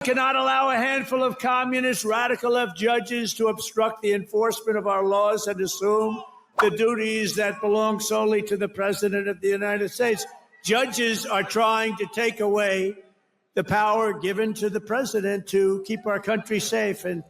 Cannot allow a handful of communist radical left judges to obstruct the enforcement of our laws and assume the duties that belong solely to the President of the United States. Judges are trying to take away the power given to the president to keep our country safe, and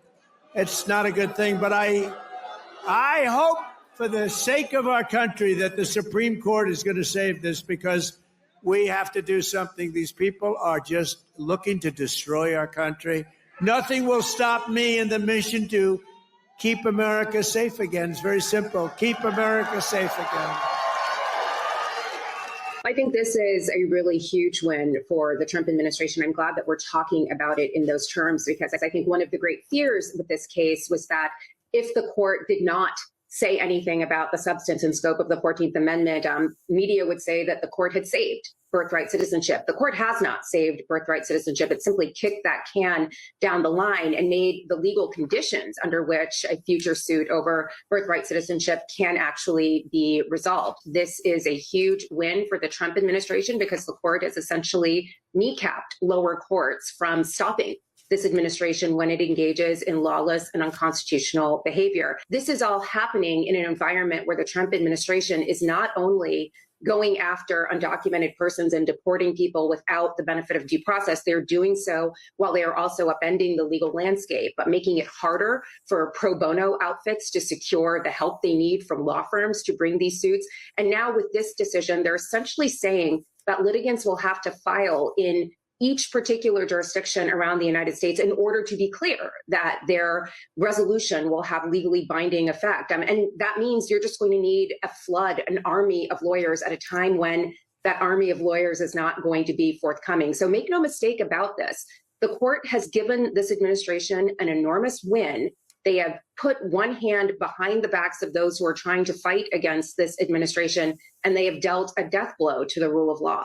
it's not a good thing. But I hope, for the sake of our country, that the Supreme Court is going to save this, because we have to do something. These people are just looking to destroy our country. Nothing will stop me in the mission to keep America safe again. It's very simple. Keep America safe again. I think this is a really huge win for the Trump administration. I'm glad that we're talking about it in those terms, because I think one of the great fears with this case was that if the court did not say anything about the substance and scope of the 14th Amendment, media would say that the court had saved birthright citizenship. The court has not saved birthright citizenship. It simply kicked that can down the line and made the legal conditions under which a future suit over birthright citizenship can actually be resolved. This is a huge win for the Trump administration, because the court has essentially kneecapped lower courts from stopping this administration when it engages in lawless and unconstitutional behavior. This is all happening in an environment where the Trump administration is not only going after undocumented persons and deporting people without the benefit of due process, they're doing so while they are also upending the legal landscape, but making it harder for pro bono outfits to secure the help they need from law firms to bring these suits. And now with this decision, they're essentially saying that litigants will have to file in each particular jurisdiction around the United States in order to be clear that their resolution will have legally binding effect. And that means you're just going to need a flood, an army of lawyers at a time when that army of lawyers is not going to be forthcoming. So make no mistake about this. The court has given this administration an enormous win. They have put one hand behind the backs of those who are trying to fight against this administration, and they have dealt a death blow to the rule of law.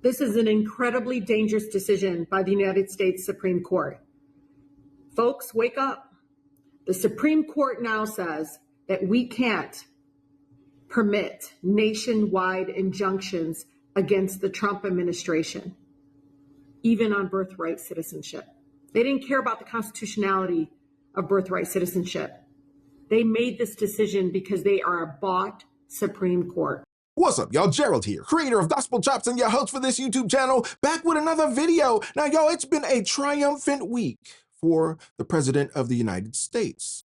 This is an incredibly dangerous decision by the United States Supreme Court. Folks, wake up. The Supreme Court now says that we can't permit nationwide injunctions against the Trump administration, even on birthright citizenship. They didn't care about the constitutionality of birthright citizenship. They made this decision because they are a bought Supreme Court. What's up, y'all? Gerald here, creator of Gospel Chops and your host for this YouTube channel, back with another video. Now, y'all, it's been a triumphant week for the President of the United States,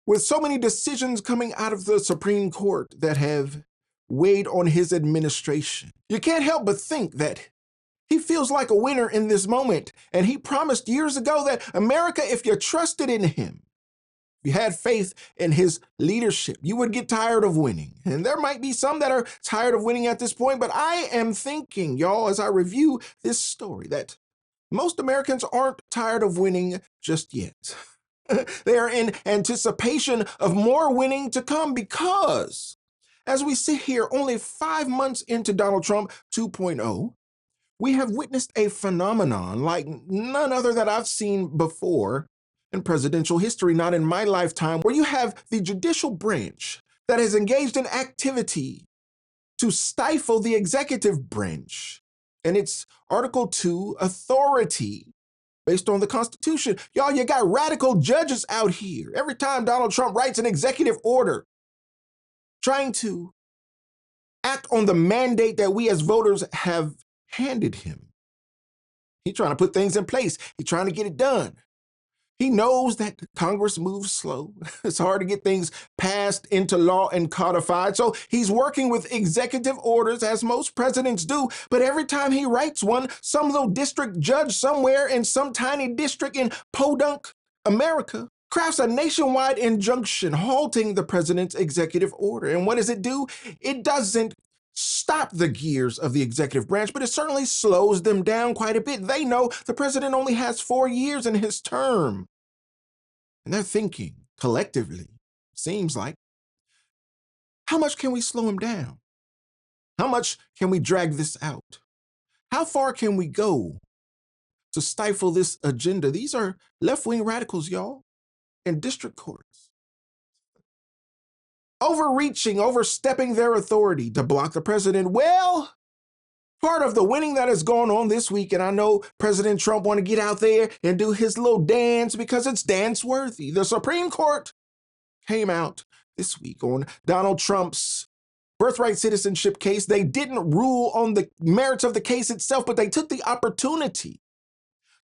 with so many decisions coming out of the Supreme Court that have weighed on his administration. You can't help but think that he feels like a winner in this moment, and he promised years ago that America, if you trusted in him, if you had faith in his leadership, you would get tired of winning. And there might be some that are tired of winning at this point, but I am thinking, y'all, as I review this story, that most Americans aren't tired of winning just yet. They are in anticipation of more winning to come, because as we sit here only 5 months into Donald Trump 2.0, we have witnessed a phenomenon like none other that I've seen before in presidential history, not in my lifetime, where you have the judicial branch that has engaged in activity to stifle the executive branch and its Article 2 authority based on the Constitution. Y'all, you got radical judges out here. Every time Donald Trump writes an executive order trying to act on the mandate that we as voters have handed him, he's trying to put things in place. He's trying to get it done. He knows that Congress moves slow. It's hard to get things passed into law and codified. So he's working with executive orders, as most presidents do. But every time he writes one, some little district judge somewhere in some tiny district in Podunk, America, crafts a nationwide injunction halting the president's executive order. And what does it do? It doesn't stop the gears of the executive branch, but it certainly slows them down quite a bit. They know the president only has 4 years in his term. And they're thinking collectively, seems like, how much can we slow him down? How much can we drag this out? How far can we go to stifle this agenda? These are left-wing radicals, y'all, in district courts, overreaching, overstepping their authority to block the president. Well, part of the winning that is going on this week, and I know President Trump want to get out there and do his little dance because it's dance-worthy. The Supreme Court came out this week on Donald Trump's birthright citizenship case. They didn't rule on the merits of the case itself, but they took the opportunity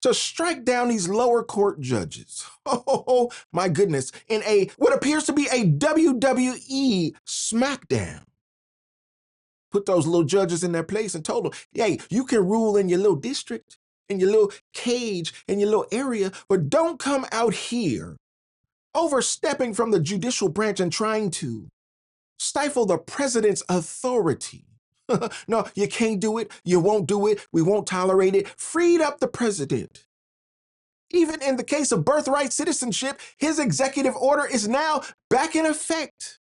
to strike down these lower court judges. Oh, my goodness. In what appears to be a WWE smackdown. Put those little judges in their place and told them, hey, you can rule in your little district, in your little cage, in your little area, but don't come out here overstepping from the judicial branch and trying to stifle the president's authority. No, you can't do it. You won't do it. We won't tolerate it. Freed up the president. Even in the case of birthright citizenship, his executive order is now back in effect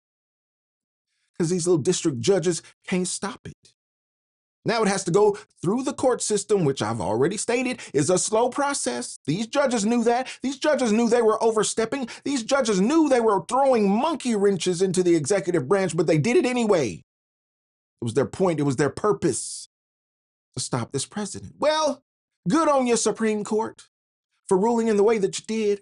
because these little district judges can't stop it. Now it has to go through the court system, which I've already stated is a slow process. These judges knew that. These judges knew they were overstepping. These judges knew they were throwing monkey wrenches into the executive branch, but they did it anyway. It was their point. It was their purpose to stop this president. Well, good on you, Supreme Court, for ruling in the way that you did.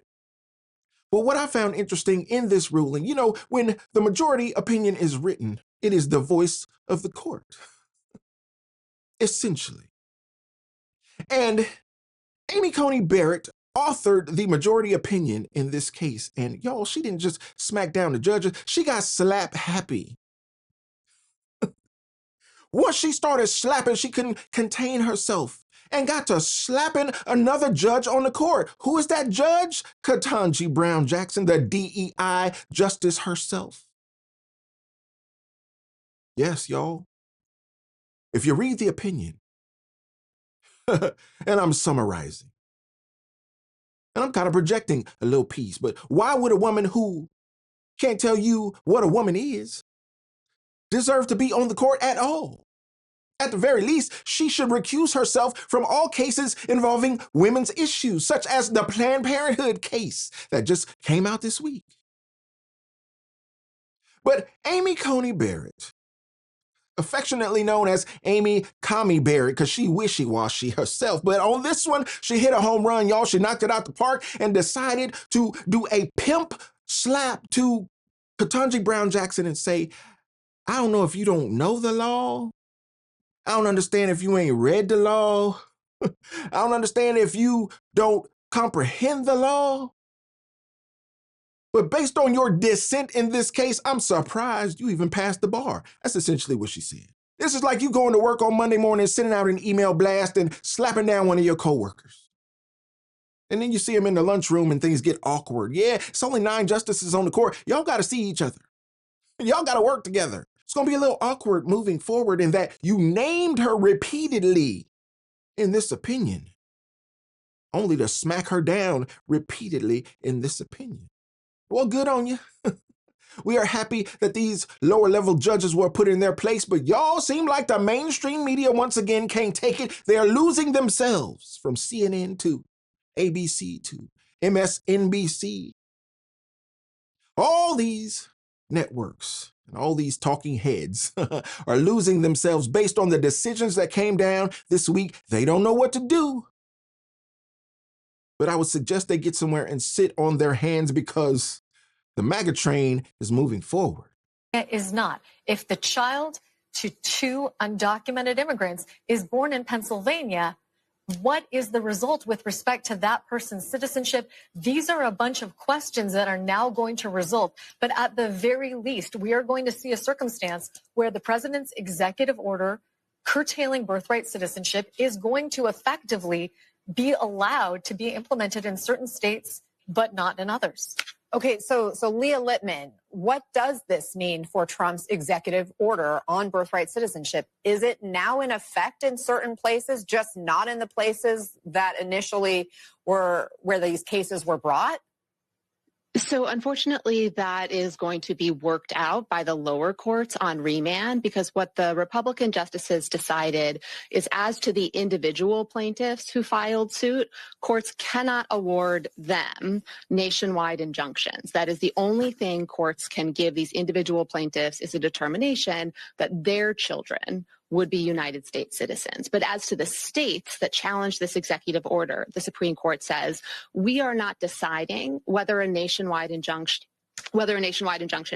But what I found interesting in this ruling, when the majority opinion is written, it is the voice of the court, essentially. And Amy Coney Barrett authored the majority opinion in this case. And y'all, she didn't just smack down the judges. She got slap happy. Once she started slapping, she couldn't contain herself and got to slapping another judge on the court. Who is that judge? Ketanji Brown Jackson, the DEI justice herself. Yes, y'all. If you read the opinion, and I'm summarizing, and I'm kind of projecting a little piece, but why would a woman who can't tell you what a woman is deserve to be on the court at all? At the very least, she should recuse herself from all cases involving women's issues, such as the Planned Parenthood case that just came out this week. But Amy Coney Barrett, affectionately known as Amy Commie Barrett, because she wishy-washy herself, but on this one, she hit a home run, y'all. She knocked it out the park and decided to do a pimp slap to Ketanji Brown Jackson and say, I don't know if you don't know the law. I don't understand if you ain't read the law. I don't understand if you don't comprehend the law. But based on your dissent in this case, I'm surprised you even passed the bar. That's essentially what she said. This is like you going to work on Monday morning, sending out an email blast and slapping down one of your coworkers. And then you see them in the lunchroom and things get awkward. Yeah, it's only 9 justices on the court. Y'all got to see each other. Y'all got to work together. It's going to be a little awkward moving forward in that you named her repeatedly in this opinion, only to smack her down repeatedly in this opinion. Well, good on you. We are happy that these lower level judges were put in their place, but y'all seem like the mainstream media once again can't take it. They are losing themselves from CNN to ABC to MSNBC. All these networks and all these talking heads are losing themselves based on the decisions that came down this week. They don't know what to do. But I would suggest they get somewhere and sit on their hands because the MAGA train is moving forward. It is not. If the child to 2 undocumented immigrants is born in Pennsylvania, what is the result with respect to that person's citizenship? These are a bunch of questions that are now going to result. But at the very least, we are going to see a circumstance where the president's executive order curtailing birthright citizenship is going to effectively be allowed to be implemented in certain states, but not in others. Okay, so Leah Littman, what does this mean for Trump's executive order on birthright citizenship? Is it now in effect in certain places, just not in the places that initially were where these cases were brought? So unfortunately, that is going to be worked out by the lower courts on remand, because what the Republican justices decided is as to the individual plaintiffs who filed suit, courts cannot award them nationwide injunctions. That is the only thing courts can give these individual plaintiffs is a determination that their children would be United States citizens. But as to the states that challenge this executive order, the Supreme Court says, we are not deciding whether a nationwide injunction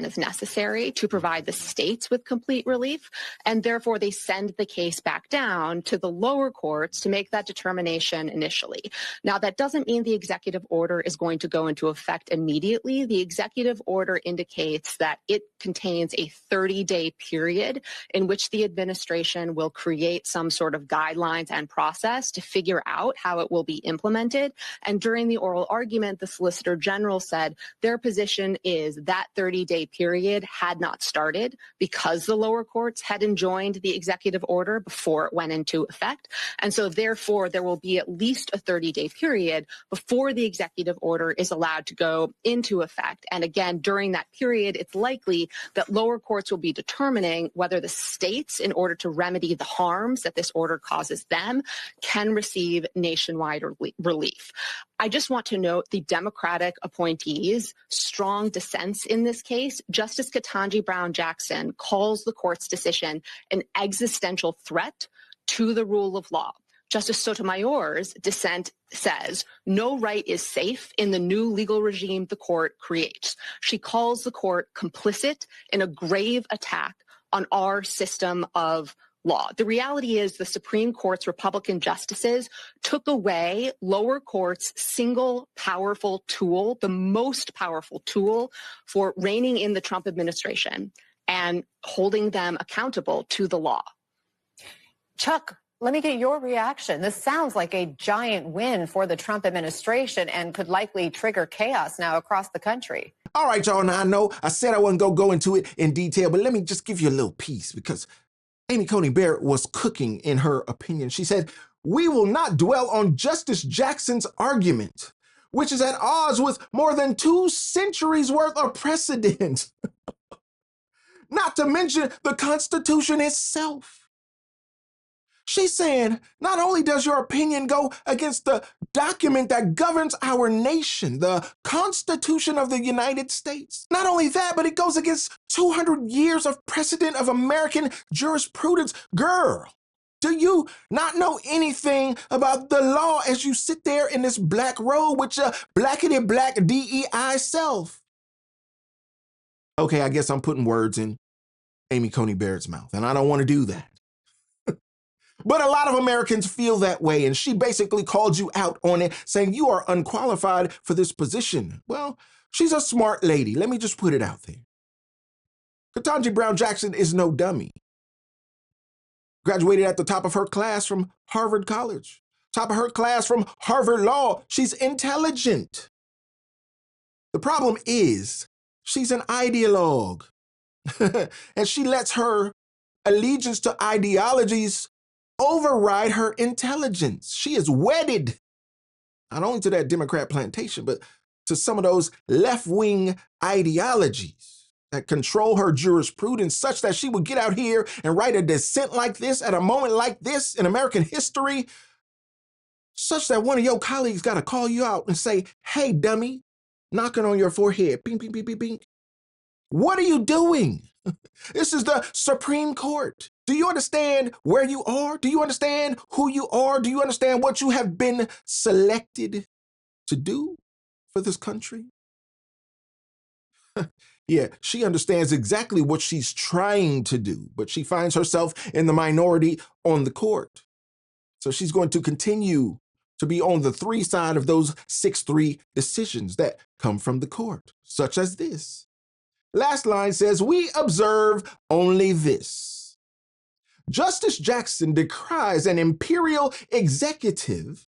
is necessary to provide the states with complete relief, and therefore they send the case back down to the lower courts to make that determination initially. Now, that doesn't mean the executive order is going to go into effect immediately. The executive order indicates that it contains a 30-day period in which the administration will create some sort of guidelines and process to figure out how it will be implemented. And during the oral argument, the Solicitor General said their position is that 30-day period had not started because the lower courts had enjoined the executive order before it went into effect. And so therefore, there will be at least a 30-day period before the executive order is allowed to go into effect. And again, during that period, it's likely that lower courts will be determining whether the states, in order to remedy the harms that this order causes them, can receive nationwide relief. I just want to note the Democratic appointees' strong dissents in this case. Justice Ketanji Brown Jackson calls the court's decision an existential threat to the rule of law. Justice Sotomayor's dissent says no right is safe in the new legal regime the court creates. She calls the court complicit in a grave attack on our system of law. The reality is the Supreme Court's Republican justices took away lower courts' single powerful tool, the most powerful tool for reining in the Trump administration and holding them accountable to the law. Chuck, let me get your reaction. This sounds like a giant win for the Trump administration and could likely trigger chaos now across the country. All right, y'all. Now, I know I said I wasn't going to go into it in detail, but let me just give you a little piece because Amy Coney Barrett was cooking in her opinion. She said, "We will not dwell on Justice Jackson's argument, which is at odds with more than 2 centuries worth of precedent, not to mention the Constitution itself." She's saying, not only does your opinion go against the document that governs our nation, the Constitution of the United States, not only that, but it goes against 200 years of precedent of American jurisprudence. Girl, do you not know anything about the law as you sit there in this black robe with your blackety black DEI self? Okay, I guess I'm putting words in Amy Coney Barrett's mouth, and I don't want to do that. But a lot of Americans feel that way, and she basically called you out on it, saying you are unqualified for this position. Well, she's a smart lady. Let me just put it out there. Ketanji Brown Jackson is no dummy. Graduated at the top of her class from Harvard College, top of her class from Harvard Law. She's intelligent. The problem is she's an ideologue, and she lets her allegiance to ideologies override her intelligence. She is wedded, not only to that Democrat plantation, but to some of those left-wing ideologies that control her jurisprudence such that she would get out here and write a dissent like this at a moment like this in American history, such that one of your colleagues got to call you out and say, "Hey, dummy," knocking on your forehead, bing, bing, bing, bing, bing. What are you doing? This is the Supreme Court. Do you understand where you are? Do you understand who you are? Do you understand what you have been selected to do for this country? Yeah, she understands exactly what she's trying to do, but she finds herself in the minority on the court. So she's going to continue to be on the 3 side of those 6-3 decisions that come from the court, such as this. Last line says, "We observe only this. Justice Jackson decries an imperial executive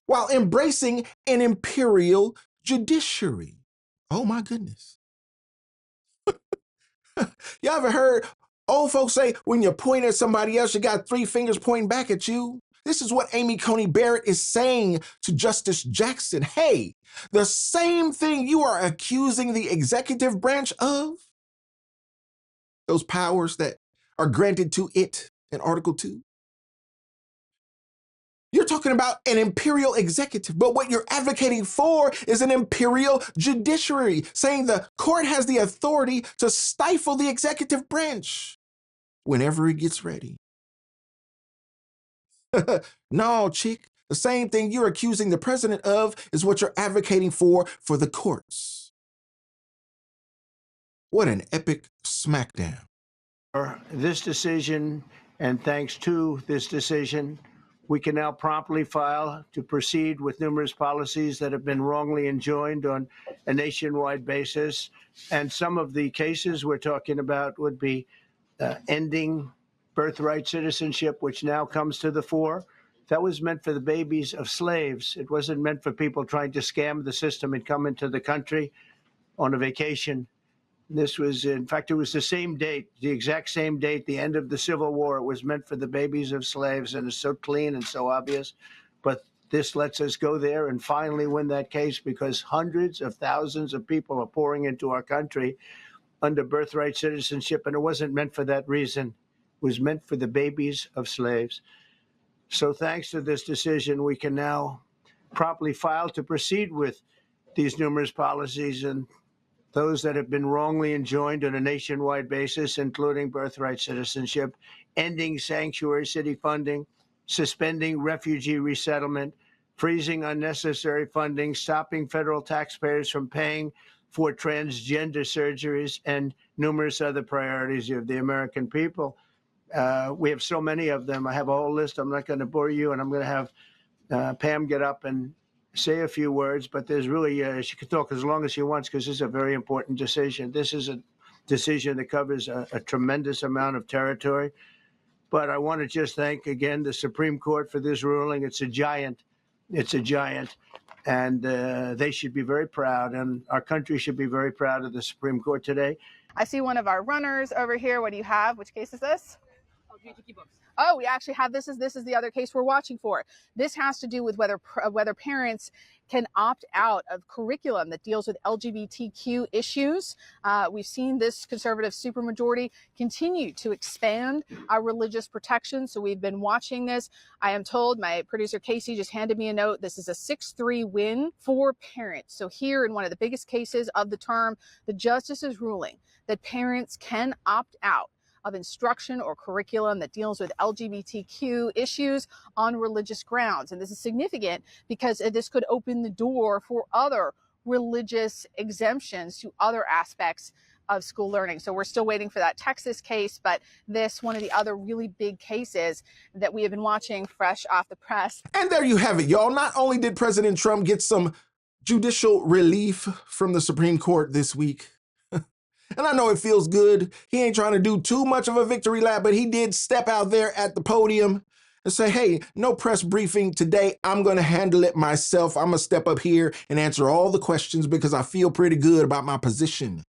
while embracing an imperial judiciary." Oh my goodness. You ever heard old folks say when you point at somebody else, you got 3 fingers pointing back at you? This is what Amy Coney Barrett is saying to Justice Jackson. Hey, the same thing you are accusing the executive branch of, those powers that are granted to it in Article 2. You're talking about an imperial executive, but what you're advocating for is an imperial judiciary, saying the court has the authority to stifle the executive branch whenever it gets ready. No, chick. The same thing you're accusing the president of is what you're advocating for the courts. What an epic smackdown. This decision, and thanks to this decision, we can now promptly file to proceed with numerous policies that have been wrongly enjoined on a nationwide basis. And some of the cases we're talking about would be ending birthright citizenship, which now comes to the fore. That was meant for the babies of slaves. It wasn't meant for people trying to scam the system and come into the country on a vacation. This was, in fact, it was the same date, the exact same date, the end of the Civil War. It was meant for the babies of slaves, and it's so clean and so obvious. But this lets us go there and finally win that case, because hundreds of thousands of people are pouring into our country under birthright citizenship, and it wasn't meant for that reason. It was meant for the babies of slaves. So thanks to this decision, we can now promptly file to proceed with these numerous policies and those that have been wrongly enjoined on a nationwide basis, including birthright citizenship, ending sanctuary city funding, suspending refugee resettlement, freezing unnecessary funding, stopping federal taxpayers from paying for transgender surgeries, and numerous other priorities of the American people. We have so many of them. I have a whole list. I'm not going to bore you, and I'm going to have Pam get up and say a few words, but there's really, she can talk as long as she wants, because this is a very important decision. This is a decision that covers a tremendous amount of territory. But I want to just thank again the Supreme Court for this ruling. It's a giant. It's a giant. And they should be very proud, and our country should be very proud of the Supreme Court today. I see one of our runners over here. What do you have? Which case is this? Oh, we actually have this is the other case we're watching for. This has to do with whether parents can opt out of curriculum that deals with LGBTQ issues. We've seen this conservative supermajority continue to expand our religious protection. So we've been watching this. I am told, my producer Casey just handed me a note, this is a 6-3 win for parents. So here, in one of the biggest cases of the term, the justice is ruling that parents can opt out of instruction or curriculum that deals with LGBTQ issues on religious grounds. And this is significant because this could open the door for other religious exemptions to other aspects of school learning. So we're still waiting for that Texas case, but this, one of the other really big cases that we have been watching fresh off the press. And there you have it, y'all. Not only did President Trump get some judicial relief from the Supreme Court this week, and I know it feels good. He ain't trying to do too much of a victory lap, but he did step out there at the podium and say, hey, no press briefing today. I'm going to handle it myself. I'm going to step up here and answer all the questions because I feel pretty good about my position.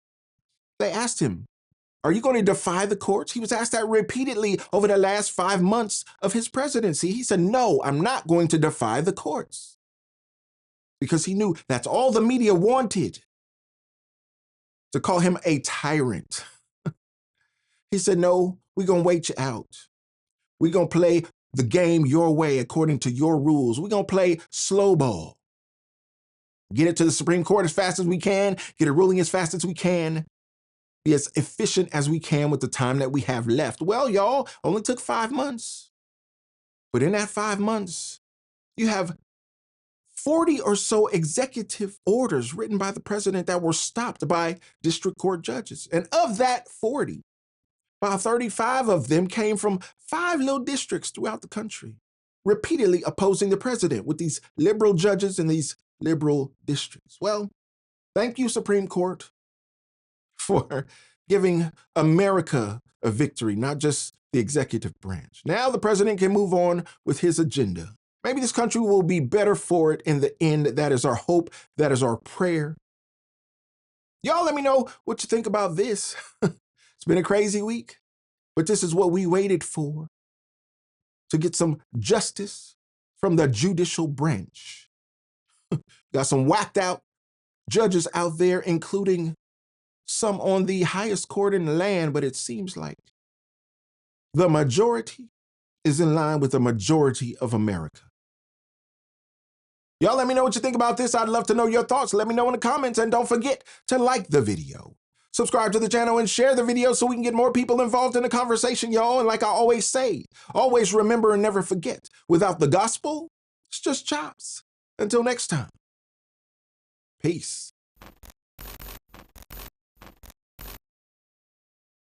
They asked him, are you going to defy the courts? He was asked that repeatedly over the last 5 months of his presidency. He said, no, I'm not going to defy the courts, because he knew that's all the media wanted, to call him a tyrant. He said, no, we're going to wait you out. We're going to play the game your way according to your rules. We're going to play slow ball. Get it to the Supreme Court as fast as we can, get a ruling as fast as we can, be as efficient as we can with the time that we have left. Well, y'all, only took 5 months. But in that 5 months, you have 40 or so executive orders written by the president that were stopped by district court judges. And of that 40, about 35 of them came from 5 little districts throughout the country, repeatedly opposing the president with these liberal judges in these liberal districts. Well, thank you, Supreme Court, for giving America a victory, not just the executive branch. Now the president can move on with his agenda. Maybe this country will be better for it in the end. That is our hope. That is our prayer. Y'all let me know what you think about this. It's been a crazy week, but this is what we waited for, to get some justice from the judicial branch. Got some whacked out judges out there, including some on the highest court in the land, but it seems like the majority is in line with the majority of America. Y'all let me know what you think about this. I'd love to know your thoughts. Let me know in the comments, and don't forget to like the video, Subscribe to the channel and share the video so we can get more people involved in the conversation, y'all. And like I always say, always remember and never forget, without the gospel, it's just chops. Until next time, peace.